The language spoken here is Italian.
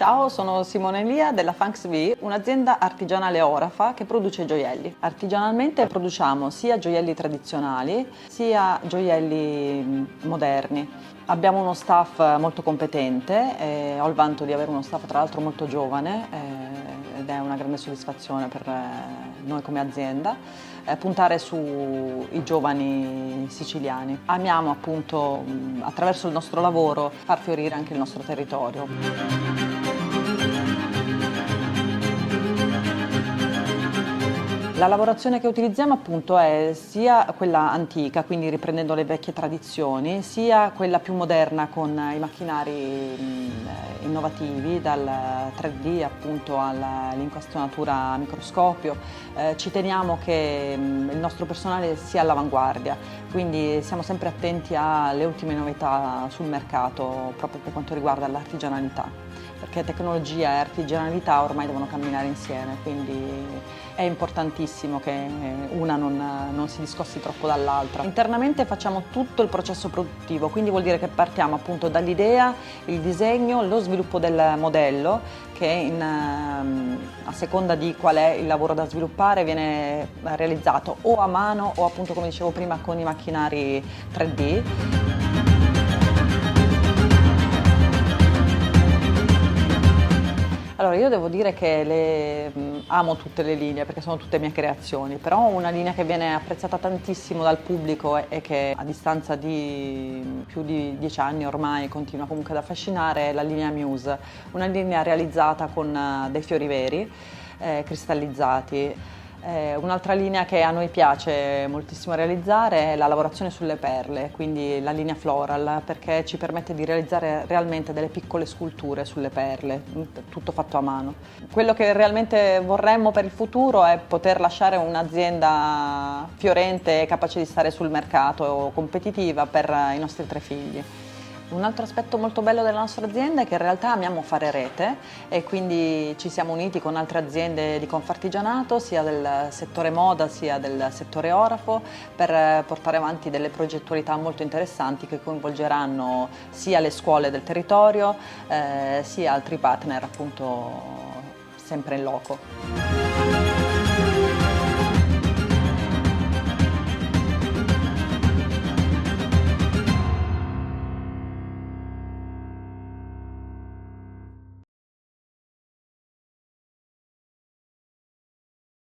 Ciao, sono Simone Elia della Funks V, un'azienda artigianale orafa che produce gioielli. Artigianalmente produciamo sia gioielli tradizionali sia gioielli moderni. Abbiamo uno staff molto competente, ho il vanto di avere uno staff tra l'altro molto giovane ed è una grande soddisfazione per noi come azienda puntare sui giovani siciliani. Amiamo appunto attraverso il nostro lavoro far fiorire anche il nostro territorio. La lavorazione che utilizziamo appunto è sia quella antica, quindi riprendendo le vecchie tradizioni, sia quella più moderna con i macchinari innovativi, dal 3D appunto all'incastinatura a microscopio. Ci teniamo che il nostro personale sia all'avanguardia, quindi siamo sempre attenti alle ultime novità sul mercato proprio per quanto riguarda l'artigianalità. Perché tecnologia e artigianalità ormai devono camminare insieme, quindi è importantissimo che una non si discosti troppo dall'altra. Internamente facciamo tutto il processo produttivo, quindi vuol dire che partiamo appunto dall'idea, il disegno, lo sviluppo del modello, che a seconda di qual è il lavoro da sviluppare viene realizzato o a mano o appunto, come dicevo prima, con i macchinari 3D. Allora, io devo dire che amo tutte le linee perché sono tutte mie creazioni, però una linea che viene apprezzata tantissimo dal pubblico e che a distanza di più di 10 anni ormai continua comunque ad affascinare è la linea Muse, una linea realizzata con dei fiori veri, cristallizzati. Un'altra linea che a noi piace moltissimo realizzare è la lavorazione sulle perle, quindi la linea floral, perché ci permette di realizzare realmente delle piccole sculture sulle perle, tutto fatto a mano. Quello che realmente vorremmo per il futuro è poter lasciare un'azienda fiorente e capace di stare sul mercato, competitiva per i nostri 3 figli. Un altro aspetto molto bello della nostra azienda è che in realtà amiamo fare rete e quindi ci siamo uniti con altre aziende di Confartigianato, sia del settore moda sia del settore orafo, per portare avanti delle progettualità molto interessanti che coinvolgeranno sia le scuole del territorio sia altri partner appunto sempre in loco.